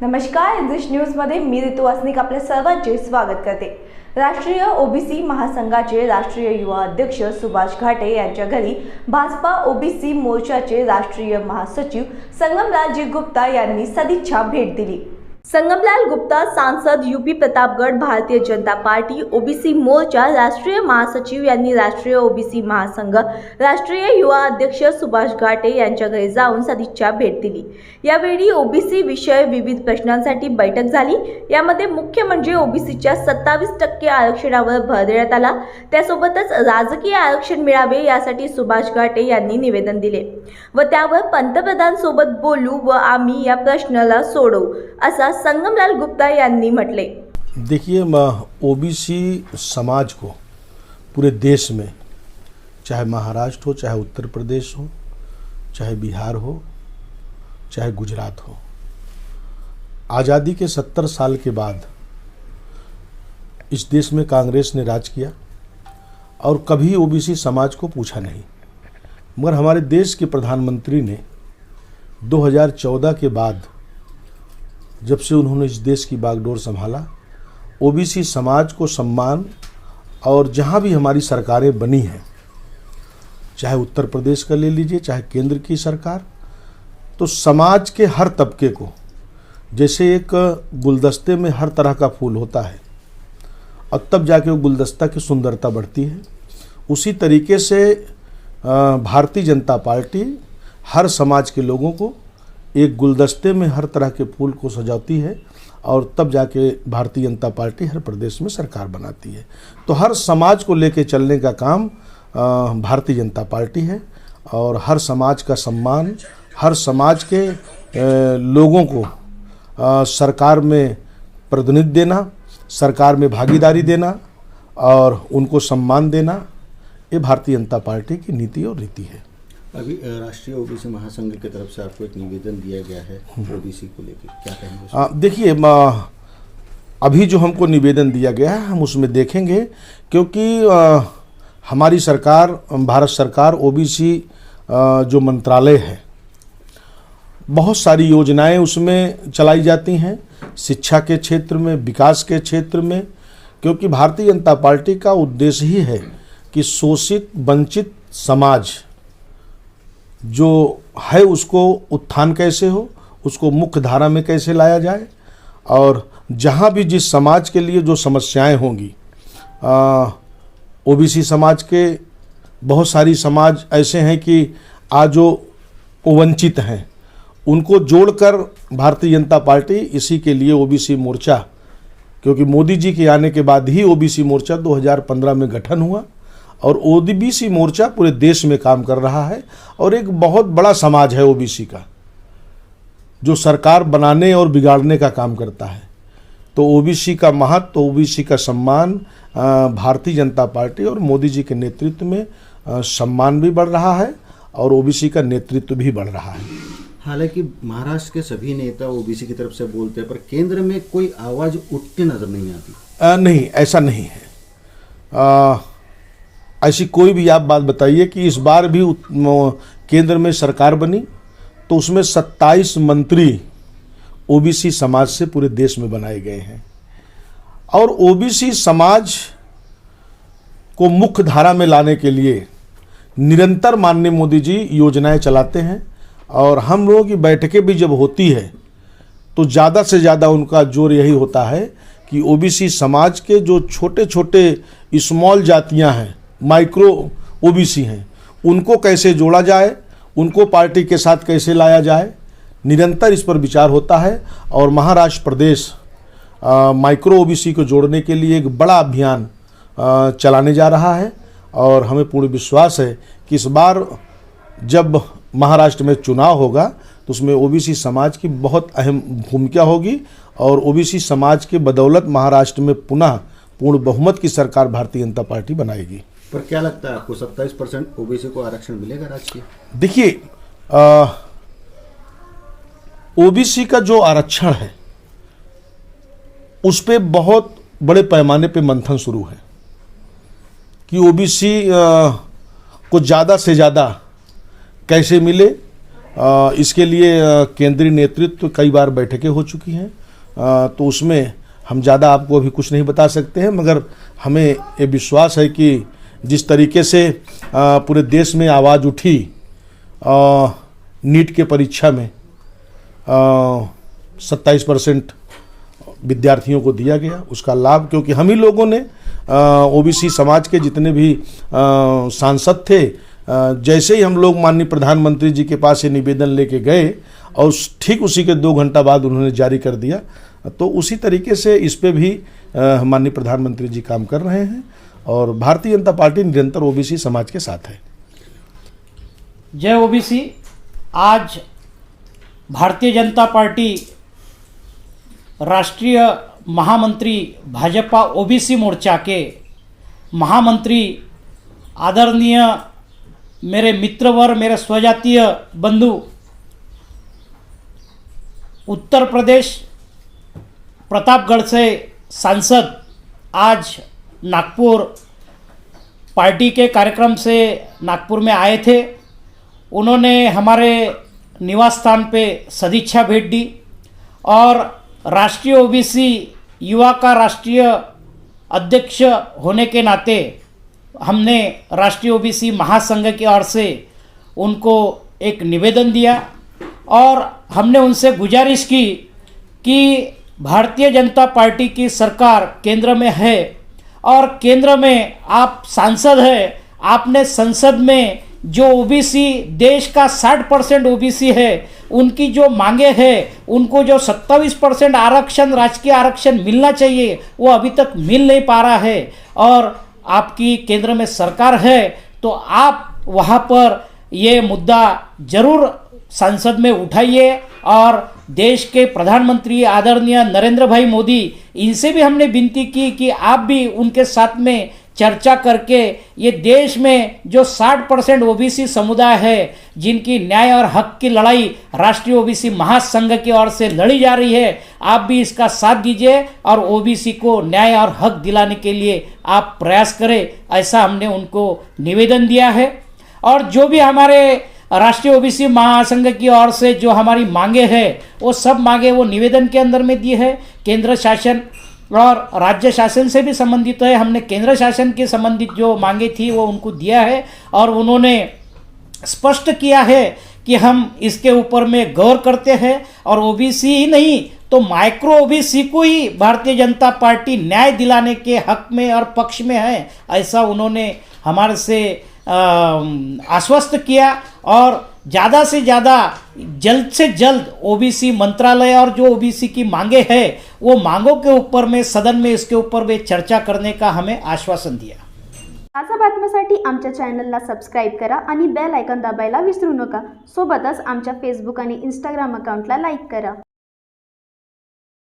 नमस्कार, इंग्लिश न्यूजमध्ये मी ऋतू वासनिक आपल्या सर्वांचे स्वागत करते। राष्ट्रीय ओबीसी महासंघाचे राष्ट्रीय युवा अध्यक्ष सुभाष घाटे यांच्या घरी भाजपा ओबीसी मोर्चाचे राष्ट्रीय महासचिव संगमलाल गुप्ता यांनी सदिच्छा भेट दिली। संगमलाल गुप्ता सांसद UP Pratapgarh Bharatiya Janata party OBC मोर्चा राष्ट्रीय महासचिव यांनी राष्ट्रीय ओबीसी महासंघ राष्ट्रीय युवा अध्यक्ष सुभाष घाटे यांच्या घरी जाऊन सदिच्छा भेट दिली। यावेळी ओबीसी विषय विविध प्रश्नांसाठी बैठक झाली। यामध्ये मुख्य म्हणजे ओबीसीच्या 27% आरक्षणावर भर देण्यात आला। त्यासोबतच राजकीय आरक्षण मिळावे यासाठी सुभाष घाटे यांनी निवेदन दिले व त्यावर पंतप्रधान सोबत बोलू व आम्ही या प्रश्नाला सोडवू असा संगमलाल गुप्ता यांनी म्हटले। देखिए, ओबीसी समाज को पूरे देश में, चाहे महाराष्ट्र हो, चाहे उत्तर प्रदेश हो, चाहे बिहार हो, चाहे गुजरात हो, आज़ादी के 70 साल के बाद इस देश में कांग्रेस ने राज किया और कभी ओबीसी समाज को पूछा नहीं। मगर हमारे देश के प्रधानमंत्री ने 2014 के बाद, जब से उन्होंने इस देश की बागडोर संभाला, ओबीसी समाज को सम्मान, और जहाँ भी हमारी सरकारें बनी हैं, चाहे उत्तर प्रदेश का ले लीजिए, चाहे केंद्र की सरकार, तो समाज के हर तबके को, जैसे एक गुलदस्ते में हर तरह का फूल होता है और तब जाके वो गुलदस्ता की सुंदरता बढ़ती है, उसी तरीके से भारतीय जनता पार्टी हर समाज के लोगों को एक गुलदस्ते में हर तरह के फूल को सजाती है और तब जाके भारतीय जनता पार्टी हर प्रदेश में सरकार बनाती है। तो हर समाज को लेके चलने का काम भारतीय जनता पार्टी है और हर समाज का सम्मान, हर समाज के लोगों को सरकार में प्रतिनिधित्व देना, सरकार में भागीदारी देना और उनको सम्मान देना, ये भारतीय जनता पार्टी की नीति और रीति है। अभी राष्ट्रीय ओबीसी महासंघ की तरफ से आपको एक निवेदन दिया गया है ओबीसी को लेकर, क्या कहेंगे? देखिए, अभी जो हमको निवेदन दिया गया है हम उसमें देखेंगे, क्योंकि हमारी सरकार, भारत सरकार, ओबीसी जो मंत्रालय है, बहुत सारी योजनाएं उसमें चलाई जाती हैं, शिक्षा के क्षेत्र में, विकास के क्षेत्र में, क्योंकि भारतीय जनता पार्टी का उद्देश्य ही है कि शोषित वंचित समाज जो है उसको उत्थान कैसे हो, उसको मुख्य धारा में कैसे लाया जाए, और जहाँ भी जिस समाज के लिए जो समस्याएं होंगी, ओबीसी समाज के बहुत सारी समाज ऐसे हैं कि आज जो वंचित हैं, उनको जोड़कर भारतीय जनता पार्टी इसी के लिए ओबीसी मोर्चा, क्योंकि मोदी जी के आने के बाद ही ओबीसी मोर्चा 2015 में गठन हुआ और ओबीसी मोर्चा पूरे देश में काम कर रहा है और एक बहुत बड़ा समाज है ओबीसी का, जो सरकार बनाने और बिगाड़ने का काम करता है। तो ओबीसी का महत्व, ओबीसी का सम्मान, भारतीय जनता पार्टी और मोदी जी के नेतृत्व में सम्मान भी बढ़ रहा है और ओबीसी का नेतृत्व भी बढ़ रहा है। हालांकि महाराष्ट्र के सभी नेता ओबीसी की तरफ से बोलते हैं, पर केंद्र में कोई आवाज़ उठती नजर नहीं आती। नहीं, ऐसा नहीं है। ऐसी कोई भी आप बात बताइए कि इस बार भी केंद्र में सरकार बनी तो उसमें 27 मंत्री ओबीसी समाज से पूरे देश में बनाए गए हैं और ओबीसी समाज को मुख्य धारा में लाने के लिए निरंतर माननीय मोदी जी योजनाएं चलाते हैं और हम लोगों की बैठकें भी जब होती है तो ज़्यादा से ज़्यादा उनका जोर यही होता है कि ओबीसी समाज के जो छोटे छोटे स्मॉल जातियां हैं, माइक्रो ओबीसी हैं, उनको कैसे जोड़ा जाए, उनको पार्टी के साथ कैसे लाया जाए, निरंतर इस पर विचार होता है। और महाराष्ट्र प्रदेश माइक्रो ओबीसी को जोड़ने के लिए एक बड़ा अभियान चलाने जा रहा है और हमें पूर्ण विश्वास है कि इस बार जब महाराष्ट्र में चुनाव होगा तो उसमें ओबीसी समाज की बहुत अहम भूमिका होगी और ओबीसी समाज के बदौलत महाराष्ट्र में पुनः पूर्ण बहुमत की सरकार भारतीय जनता पार्टी बनाएगी। पर क्या लगता है आपको 27% ओबीसी को आरक्षण मिलेगा राजकीय? देखिए, ओबीसी का जो आरक्षण है उस पे बहुत बड़े पैमाने पे मंथन शुरू है कि ओबीसी को ज़्यादा से ज़्यादा कैसे मिले इसके लिए केंद्रीय नेतृत्व कई बार बैठकें हो चुकी हैं, तो उसमें हम ज़्यादा आपको अभी कुछ नहीं बता सकते हैं, मगर हमें ये विश्वास है कि जिस तरीके से पूरे देश में आवाज़ उठी नीट के परीक्षा में 27% विद्यार्थियों को दिया गया, उसका लाभ क्योंकि हम ही लोगों ने ओबीसी समाज के जितने भी सांसद थे, जैसे ही हम लोग माननीय प्रधानमंत्री जी के पास ये निवेदन लेके गए और ठीक उसी के 2 घंटा बाद उन्होंने जारी कर दिया, तो उसी तरीके से इस पे भी माननीय प्रधानमंत्री जी काम कर रहे हैं और भारतीय जनता पार्टी निरंतर ओबीसी समाज के साथ है। जय ओबीसी। आज भारतीय जनता पार्टी राष्ट्रीय महामंत्री भाजपा ओबीसी मोर्चा के महामंत्री आदरणीय मेरे मित्रवर, मेरे स्वजातीय बंधु, उत्तर प्रदेश प्रतापगढ़ से सांसद आज नागपुर पार्टी के कार्यक्रम से नागपुर में आए थे। उन्होंने हमारे निवास स्थान पे सदिच्छा भेंट दी और राष्ट्रीय ओबीसी युवा का राष्ट्रीय अध्यक्ष होने के नाते हमने राष्ट्रीय ओबीसी महासंघ की ओर से उनको एक निवेदन दिया और हमने उनसे गुजारिश की कि भारतीय जनता पार्टी की सरकार केंद्र में है और केंद्र में आप सांसद हैं, आपने संसद में जो ओबीसी देश का 60% ओबीसी है उनकी जो मांगे हैं, उनको जो 27% आरक्षण, राजकीय आरक्षण मिलना चाहिए वो अभी तक मिल नहीं पा रहा है और आपकी केंद्र में सरकार है तो आप वहाँ पर ये मुद्दा जरूर संसद में उठाइए और देश के प्रधानमंत्री आदरणीय नरेंद्र भाई मोदी, इनसे भी हमने विनती की कि आप भी उनके साथ में चर्चा करके ये देश में जो 60% ओबीसी समुदाय है जिनकी न्याय और हक की लड़ाई राष्ट्रीय ओबीसी महासंघ की ओर से लड़ी जा रही है, आप भी इसका साथ दीजिए और ओबीसी को न्याय और हक दिलाने के लिए आप प्रयास करें, ऐसा हमने उनको निवेदन दिया है। और जो भी हमारे राष्ट्रीय ओबीसी महासंघ की ओर से जो हमारी मांगे हैं वो सब मांगे वो निवेदन के अंदर में दी है। केंद्र शासन और राज्य शासन से भी संबंधित है। हमने केंद्र शासन के संबंधित जो मांगे थी वो उनको दिया है और उन्होंने स्पष्ट किया है कि हम इसके ऊपर में गौर करते हैं और ओबीसी ही नहीं तो माइक्रो ओबीसी को ही भारतीय जनता पार्टी न्याय दिलाने के हक में और पक्ष में है, ऐसा उन्होंने हमारे से आश्वस्त किया और ज़्यादा से ज़्यादा जल्द से जल्द ओबीसी मंत्रालय और जो ओबीसी की मांगे हैं वो मांगों के ऊपर में सदन में इसके ऊपर में चर्चा करने का हमें आश्वासन दिया। ताज्या बातम्यांसाठी आमच्या चॅनलला सबस्क्राईब करा आणि बेल आयकॉन दाबायला विसरू नका। सोबतच आमच्या फेसबुक आणि इंस्टाग्राम अकाउंटला लाईक करा।